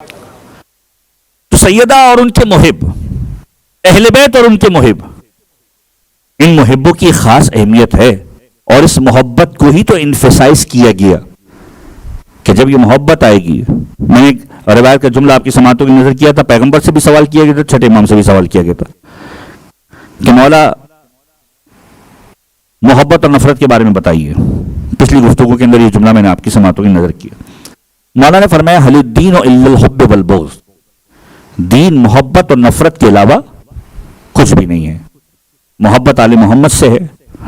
تو سیدہ اور ان کے محب، اہل بیت اور ان کے محب، ان محبوں کی خاص اہمیت ہے، اور اس محبت کو ہی تو انفسائز کیا گیا کہ جب یہ محبت آئے گی. میں نے ایک روایت کا جملہ آپ کی سماعتوں کی نظر کیا تھا، پیغمبر سے بھی سوال کیا گیا تھا، چھٹے امام سے بھی سوال کیا گیا تھا کہ مولا محبت اور نفرت کے بارے میں بتائیے. پچھلی گفتگو کے اندر یہ جملہ میں نے آپ کی سماعتوں کی نظر کیا. مولا نے فرمایا حل الدین الا الحب والبغض، دین محبت اور نفرت کے علاوہ کچھ بھی نہیں ہے. محبت آل محمد سے ہے،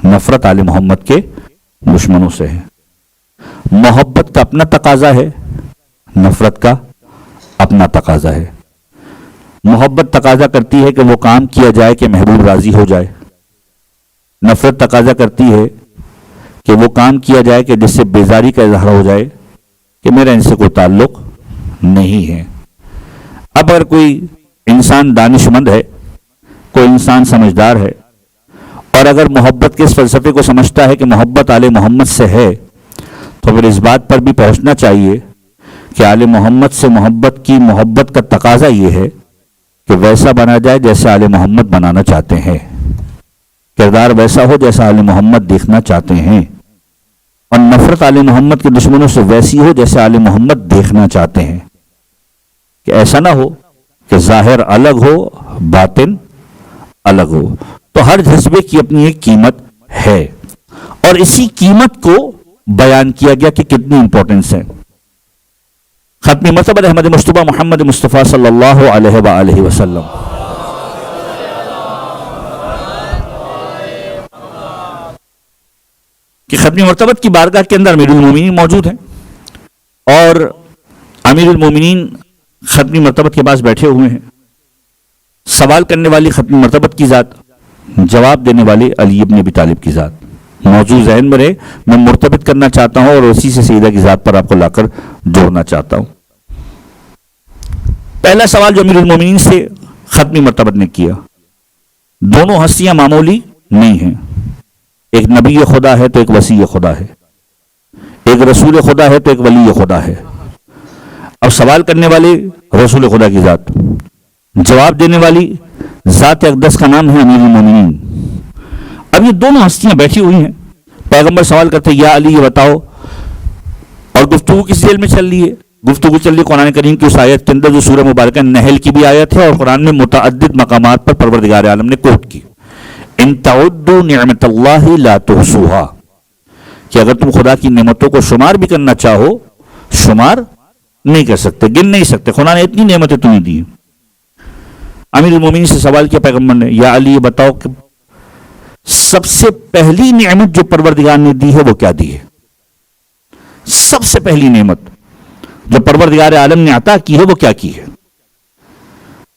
نفرت آل محمد کے دشمنوں سے ہے. محبت کا اپنا تقاضا ہے، نفرت کا اپنا تقاضا ہے. محبت تقاضا کرتی ہے کہ وہ کام کیا جائے کہ محبوب راضی ہو جائے، نفرت تقاضا کرتی ہے کہ وہ کام کیا جائے کہ جس سے بیزاری کا اظہار ہو جائے کہ میرا ان سے کوئی تعلق نہیں ہے. اب اگر کوئی انسان دانش مند ہے، کوئی انسان سمجھدار ہے، اور اگر محبت کے اس فلسفے کو سمجھتا ہے کہ محبت آل محمد سے ہے، تو پھر اس بات پر بھی پہنچنا چاہیے کہ آل محمد سے محبت کا تقاضا یہ ہے کہ ویسا بنا جائے جیسے آل محمد بنانا چاہتے ہیں، کردار ویسا ہو جیسا آل محمد دیکھنا چاہتے ہیں، اور نفرت آل محمد کے دشمنوں سے ویسی ہو جیسے آل محمد دیکھنا چاہتے ہیں. کہ ایسا نہ ہو کہ ظاہر الگ ہو باطن الگ ہو. تو ہر جذبے کی اپنی ایک قیمت ہے، اور اسی قیمت کو بیان کیا گیا کہ کتنی امپورٹنس ہے. ختم مرتبہ احمد مجتبیٰ محمد مصطفیٰ صلی اللہ علیہ وآلہ وسلم. کہ ختم مرتبت کی بارگاہ کے اندر امیر المومنین موجود ہیں، اور امیر المومنین ختم مرتبت کے پاس بیٹھے ہوئے ہیں. سوال کرنے والی ختم مرتبت کی ذات، جواب دینے والے علی ابن ابی طالب کی ذات موضوع ذہن میں رہے. میں مرتبط کرنا چاہتا ہوں اور اسی سے سیدہ کی ذات پر آپ کو لا کر جوڑنا چاہتا ہوں. پہلا سوال جو امیر المومنین سے ختم مرتبت نے کیا، دونوں ہستیاں معمولی نہیں ہیں. ایک نبی خدا ہے تو ایک وصی خدا ہے، ایک رسول خدا ہے تو ایک ولی خدا ہے. اب سوال کرنے والے رسول خدا کی ذات، جواب دینے والی ذات اقدس کا نام ہے امیر المومنین. اب یہ دونوں ہستیاں بیٹھی ہوئی ہیں. پیغمبر سوال کرتے یا علی یہ بتاؤ، اور گفتگو کس ذیل میں چل رہی ہے؟ گفتگو چل رہی قرآن کریم کی اس آیت کے اندر جو سورہ مبارکہ نحل کی بھی آیت ہے، اور قرآن میں متعدد مقامات پر پروردگار عالم نے کوٹ کی ان تعدوا نعمت اللہ لا تحصوها، کہ اگر تم خدا کی نعمتوں کو شمار بھی کرنا چاہو شمار نہیں کر سکتے، گن نہیں سکتے. خدا نے اتنی نعمتیں تمہیں دی. امیر المومنین سے سوال کیا پیغمبر نے، یا علی یہ بتاؤ کہ سب سے پہلی نعمت جو پروردگار نے دی ہے وہ کیا دی ہے؟ سب سے پہلی نعمت جو پروردگار عالم نے عطا کی ہے وہ کیا کی ہے؟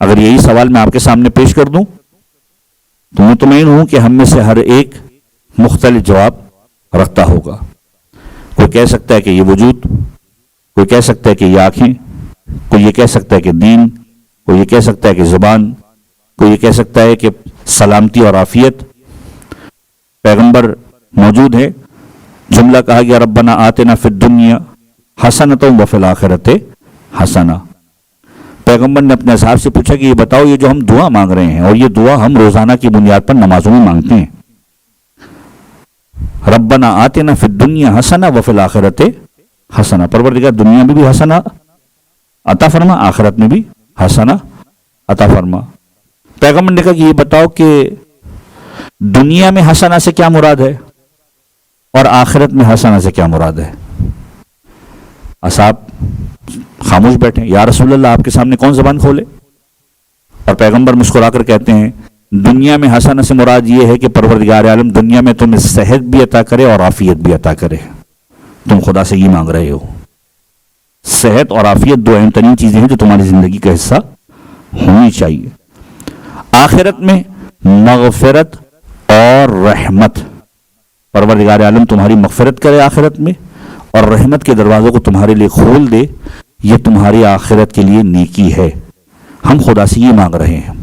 اگر یہی سوال میں آپ کے سامنے پیش کر دوں تو مطمئن ہوں کہ ہم میں سے ہر ایک مختلف جواب رکھتا ہوگا. کوئی کہہ سکتا ہے کہ یہ وجود، کوئی کہہ سکتا ہے کہ یہ آنکھیں، کوئی یہ کہہ سکتا ہے کہ دین، کوئی یہ کہہ سکتا ہے کہ زبان، کوئی یہ کہہ سکتا ہے کہ سلامتی اور عافیت. پیغمبر موجود ہے، جملہ کہا گیا ربنا آتنا فی الدنیا حسنۃ وفی الآخرۃ حسنہ. پیغمبر نے اپنے اصحاب سے پوچھا کہ یہ بتاؤ یہ جو ہم دعا مانگ رہے ہیں، اور یہ دعا ہم روزانہ کی بنیاد پر نمازوں میں مانگتے ہیں، ربنا آتنا فی الدنیا حسنہ وفی الآخرۃ حسنہ، پروردگار دنیا میں بھی حسنہ عطا فرما، آخرت میں بھی حسنہ عطا فرما. پیغمبر نے کہا کہ یہ بتاؤ کہ دنیا میں حسنہ سے کیا مراد ہے اور آخرت میں حسنہ سے کیا مراد ہے؟ اصحاب خاموش بیٹھے. یا رسول اللہ آپ کے سامنے کون زبان کھولے؟ اور پیغمبر مسکرا کر کہتے ہیں دنیا میں حسنہ سے مراد یہ ہے کہ پروردگار عالم دنیا میں تمہیں صحت بھی عطا کرے اور عافیت بھی عطا کرے. تم خدا سے یہ مانگ رہے ہو. صحت اور عافیت دو اہم ترین چیزیں ہیں جو تمہاری زندگی کا حصہ ہونی چاہیے. آخرت میں مغفرت اور رحمت، پروردگار عالم تمہاری مغفرت کرے آخرت میں، اور رحمت کے دروازوں کو تمہارے لیے کھول دے. یہ تمہاری آخرت کے لیے نیکی ہے. ہم خدا سے یہ مانگ رہے ہیں.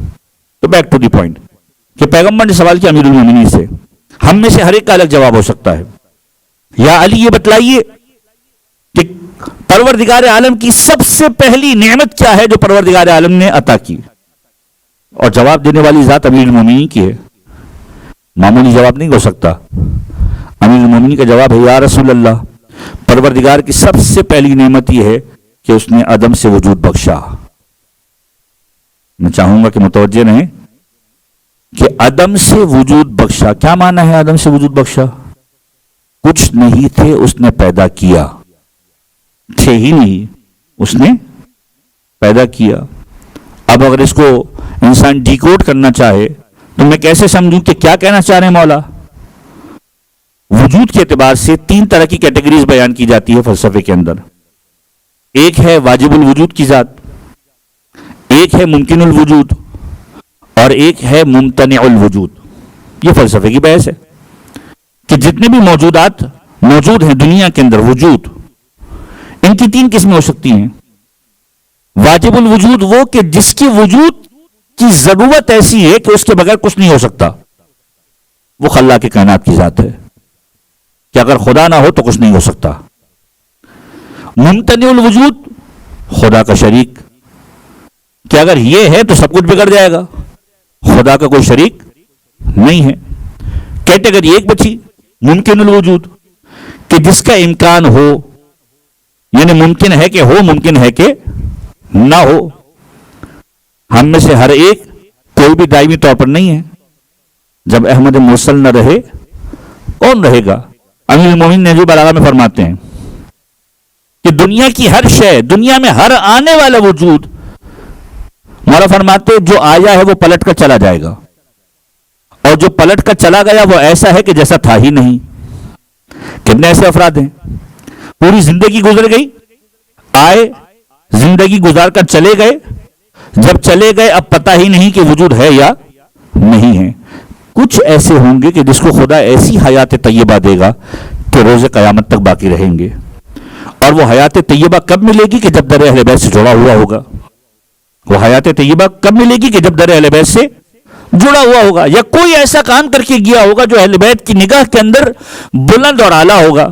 تو بیک ٹو دی پوائنٹ کہ پیغمبر نے سوال کیا امیر المومنین سے. ہم میں سے ہر ایک کا الگ جواب ہو سکتا ہے. یا علی یہ بتلائیے کہ پروردگار عالم کی سب سے پہلی نعمت کیا ہے جو پروردگار عالم نے عطا کی؟ اور جواب دینے والی ذات امیر المومنین کی ہے، معمولی جواب نہیں ہو سکتا۔ امیر المومنین کا جواب ہے یا رسول اللہ، پروردگار کی سب سے پہلی نعمت یہ ہے کہ اس نے عدم سے وجود بخشا۔ میں چاہوں گا کہ متوجہ رہیں کہ عدم سے وجود بخشا کیا معنی ہے؟ عدم سے وجود بخشا، کچھ نہیں تھے اس نے پیدا کیا، تھے ہی نہیں اس نے پیدا کیا۔ اب اگر اس کو انسان ڈیکوڈ کرنا چاہے تو میں کیسے سمجھوں کہ کیا کہنا چاہ رہے ہیں مولا؟ وجود کے اعتبار سے 3 طرح کی کیٹیگریز بیان کی جاتی ہے فلسفے کے اندر۔ ایک ہے واجب الوجود کی ذات، ایک ہے ممکن الوجود، اور ایک ہے ممتنع الوجود۔ یہ فلسفے کی بحث ہے کہ جتنے بھی موجودات موجود ہیں دنیا کے اندر، وجود، ان کی 3 قسمیں ہو سکتی ہیں۔ واجب الوجود وہ کہ جس کی وجود کی ضرورت ایسی ہے کہ اس کے بغیر کچھ نہیں ہو سکتا، وہ خلاق کائنات کی ذات ہے کہ اگر خدا نہ ہو تو کچھ نہیں ہو سکتا۔ ممتنع الوجود خدا کا شریک، کہ اگر یہ ہے تو سب کچھ بگڑ جائے گا، خدا کا کوئی شریک نہیں ہے۔ کیٹیگری ایک بچی ممکن الوجود، کہ جس کا امکان ہو، یعنی ممکن ہے کہ ہو، ممکن ہے کہ نہ ہو۔ ہم میں سے ہر ایک کوئی بھی دائمی طور پر نہیں ہے۔ جب احمد مرسل نہ رہے کون رہے گا؟ امیر المومنین نہج البلاغہ میں فرماتے ہیں کہ دنیا کی ہر شے، دنیا میں ہر آنے والا وجود، مولا فرماتے جو آیا ہے وہ پلٹ کر چلا جائے گا، اور جو پلٹ کر چلا گیا وہ ایسا ہے کہ جیسا تھا ہی نہیں۔ کتنے ایسے افراد ہیں پوری زندگی گزر گئی، آئے زندگی گزار کر چلے گئے، جب چلے گئے اب پتہ ہی نہیں کہ وجود ہے یا نہیں ہے۔ کچھ ایسے ہوں گے کہ جس کو خدا ایسی حیات طیبہ دے گا کہ روز قیامت تک باقی رہیں گے، اور وہ حیات طیبہ کب ملے گی کہ جب در اہل بیت سے جڑا ہوا ہوگا۔ وہ حیات طیبہ کب ملے گی کہ جب در اہل بیت سے جڑا ہوا ہوگا، یا کوئی ایسا کام کر کے گیا ہوگا جو اہل بیت کی نگاہ کے اندر بلند اور اعلیٰ ہوگا۔